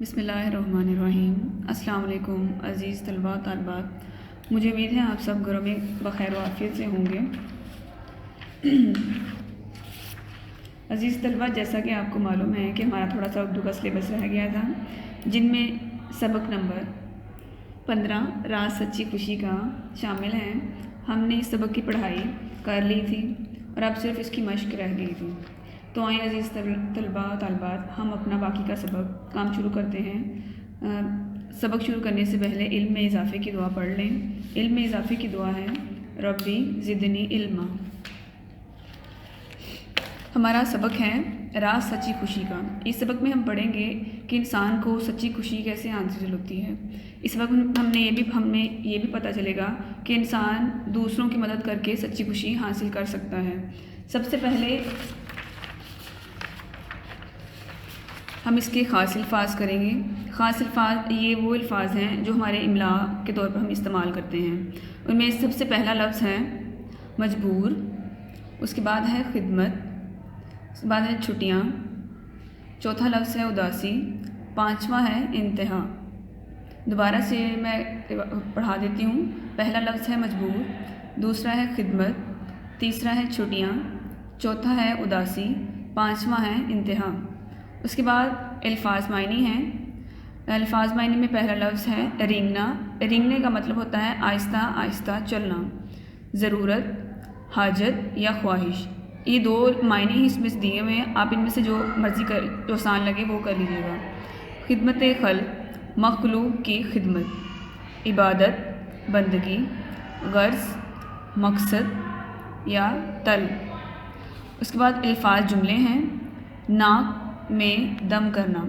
بسم اللہ الرحمن الرحیم۔ السلام علیکم عزیز طلباء طالبات، مجھے امید ہے آپ سب گھروں میں بخیر و عافیت سے ہوں گے۔ عزیز طلباء، جیسا کہ آپ کو معلوم ہے کہ ہمارا تھوڑا سا اردو کا سلیبس رہ گیا تھا، جن میں سبق نمبر 15 راز سچی خوشی کا شامل ہے۔ ہم نے اس سبق کی پڑھائی کر لی تھی اور اب صرف اس کی مشق رہ گئی تھی۔ تو آئیں عزیز طلباء طالبات، ہم اپنا باقی کا سبق کام شروع کرتے ہیں۔ سبق شروع کرنے سے پہلے علم میں اضافے کی دعا پڑھ لیں۔ علم میں اضافے کی دعا ہے ربی زدنی علما۔ ہمارا سبق ہے راز سچی خوشی کا۔ اس سبق میں ہم پڑھیں گے کہ انسان کو سچی خوشی کیسے حاصل ہوتی ہے۔ اس وقت ہمیں یہ بھی پتہ چلے گا کہ انسان دوسروں کی مدد کر کے سچی خوشی حاصل کر سکتا ہے۔ سب سے پہلے ہم اس کے خاص الفاظ کریں گے۔ خاص الفاظ یہ وہ الفاظ ہیں جو ہمارے املا کے طور پر ہم استعمال کرتے ہیں۔ ان میں سب سے پہلا لفظ ہے مجبور، اس کے بعد ہے خدمت، اس کے بعد ہے چھٹیاں، چوتھا لفظ ہے اداسی، پانچواں ہے انتہا۔ دوبارہ سے میں پڑھا دیتی ہوں۔ پہلا لفظ ہے مجبور، دوسرا ہے خدمت، تیسرا ہے چھٹیاں، چوتھا ہے اداسی، پانچواں ہے انتہا۔ اس کے بعد الفاظ معنی ہیں۔ الفاظ معنی میں پہلا لفظ ہے رینگنا۔ رینگنے کا مطلب ہوتا ہے آہستہ آہستہ چلنا۔ ضرورت، حاجت یا خواہش، یہ دو معنی ہی اس میں دیے ہوئے ہیں، آپ ان میں سے جو مرضی جو آسان لگے وہ کر لیجیے گا۔ خدمت خلق، مخلوق کی خدمت، عبادت، بندگی، غرض، مقصد یا طلب۔ اس کے بعد الفاظ جملے ہیں۔ ناک میں دم کرنا،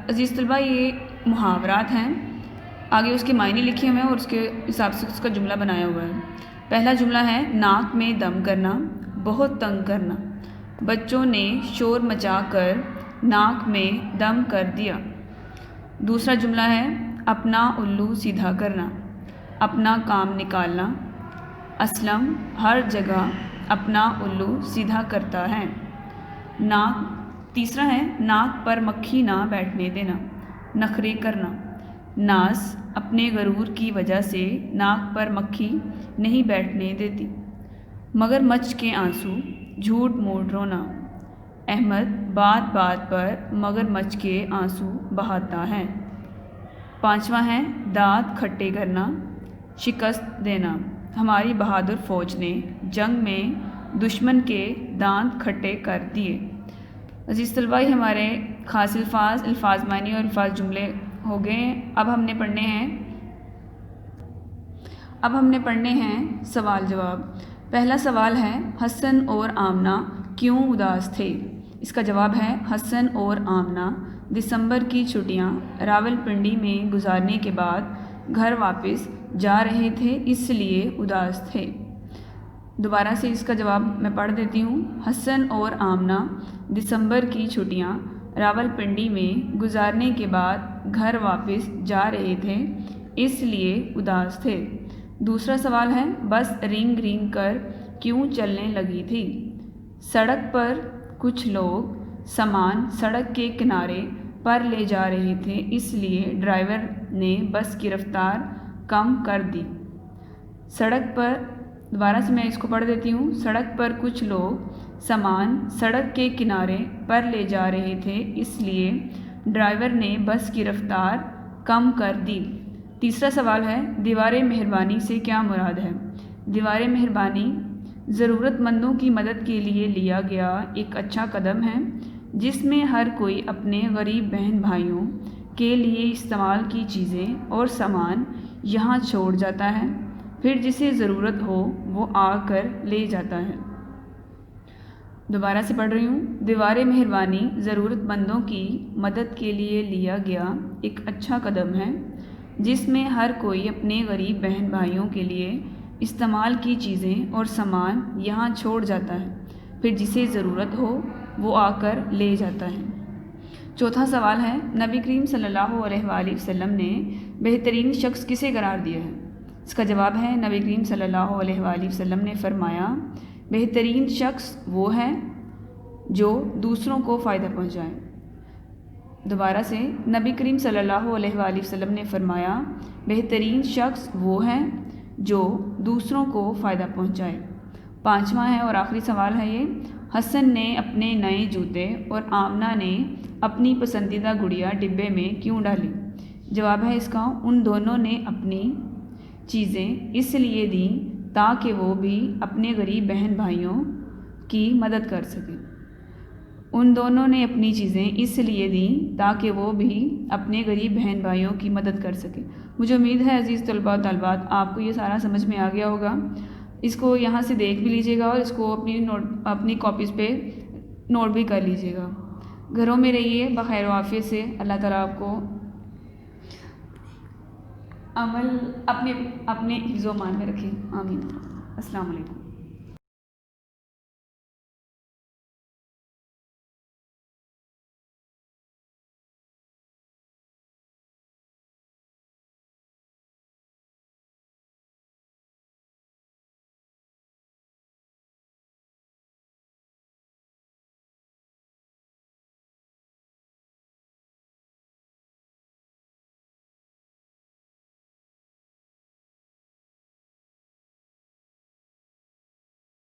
عزیز طلباء یہ محاورات ہیں، آگے اس کے معنی لکھے ہوئے ہیں اور اس کے حساب سے اس کا جملہ بنایا ہوا ہے۔ پہلا جملہ ہے ناک میں دم کرنا، بہت تنگ کرنا۔ بچوں نے شور مچا کر ناک میں دم کر دیا۔ دوسرا جملہ ہے اپنا الو سیدھا کرنا، اپنا کام نکالنا۔ اسلم ہر جگہ اپنا الو سیدھا کرتا ہے۔ تیسرا ہے ناک پر مکھی نہ بیٹھنے دینا، نخرے کرنا۔ ناز اپنے غرور کی وجہ سے ناک پر مکھی نہیں بیٹھنے دیتی۔ مگر مچھ کے آنسو، جھوٹ موٹ رونا۔ احمد بات بات پر مگر مچھ کے آنسو بہاتا ہے۔ پانچواں ہے دانت کھٹے کرنا، شکست دینا۔ ہماری بہادر فوج نے جنگ میں دشمن کے دانت کھٹے کر دیے۔ عزیز طلباء ہمارے خاص الفاظ معنی اور الفاظ جملے ہو گئے ہیں۔ اب ہم نے پڑھنے ہیں سوال جواب۔ پہلا سوال ہے حسن اور آمنہ کیوں اداس تھے؟ اس کا جواب ہے حسن اور آمنہ دسمبر کی چھٹیاں راولپنڈی میں گزارنے کے بعد گھر واپس جا رہے تھے، اس لیے اداس تھے۔ دوبارہ سے اس کا جواب میں پڑھ دیتی ہوں۔ حسن اور آمنہ دسمبر کی چھٹیاں راولپنڈی میں گزارنے کے بعد گھر واپس جا رہے تھے، اس لیے اداس تھے۔ دوسرا سوال ہے بس رینگ رینگ کر کیوں چلنے لگی تھی؟ سڑک پر کچھ لوگ سامان سڑک کے کنارے پر لے جا رہے تھے، اس لیے ڈرائیور نے بس کی رفتار کم کر دی۔ دوبارہ سے میں اس کو پڑھ دیتی ہوں۔ سڑک پر کچھ لوگ سامان سڑک کے کنارے پر لے جا رہے تھے، اس لیے ڈرائیور نے بس کی رفتار کم کر دی۔ تیسرا سوال ہے دیوار مہربانی سے کیا مراد ہے؟ دیوار مہربانی ضرورت مندوں کی مدد کے لیے لیا گیا ایک اچھا قدم ہے، جس میں ہر کوئی اپنے غریب بہن بھائیوں کے لیے استعمال کی چیزیں اور سامان یہاں چھوڑ جاتا ہے، پھر جسے ضرورت ہو وہ آ کر لے جاتا ہے۔ دوبارہ سے پڑھ رہی ہوں۔ دیوار مہربانی ضرورت مندوں کی مدد کے لیے لیا گیا ایک اچھا قدم ہے، جس میں ہر کوئی اپنے غریب بہن بھائیوں کے لیے استعمال کی چیزیں اور سامان یہاں چھوڑ جاتا ہے، پھر جسے ضرورت ہو وہ آ کر لے جاتا ہے۔ چوتھا سوال ہے نبی کریم صلی اللہ علیہ وآلہ وسلم نے بہترین شخص کسے قرار دیا ہے؟ اس کا جواب ہے نبی کریم صلی اللہ علیہ وآلہ وسلم نے فرمایا بہترین شخص وہ ہے جو دوسروں کو فائدہ پہنچائے۔ دوبارہ سے نبی کریم صلی اللہ علیہ وآلہ وسلم نے فرمایا بہترین شخص وہ ہے جو دوسروں کو فائدہ پہنچائے۔ 5واں ہے اور آخری سوال ہے یہ، حسن نے اپنے نئے جوتے اور آمنہ نے اپنی پسندیدہ گڑیا ڈبے میں کیوں ڈالی؟ جواب ہے اس کا، ان دونوں نے اپنی چیزیں اس لیے دیں تاکہ وہ بھی اپنے غریب بہن بھائیوں کی مدد کر سکیں۔ ان دونوں نے اپنی چیزیں اس لیے دیں تاکہ وہ بھی اپنے غریب بہن بھائیوں کی مدد کر سکیں۔ مجھے امید ہے عزیز طلباء و طالبات آپ کو یہ سارا سمجھ میں آ گیا ہوگا۔ اس کو یہاں سے دیکھ بھی لیجیے گا اور اس کو اپنی کاپیز پہ نوٹ بھی کر لیجیے گا۔ گھروں میں رہیے بخیر و عافیت سے، اللہ تعالیٰ آپ کو عمل اپنے حفظ و امان میں رکھے، آمین۔ السلام علیکم۔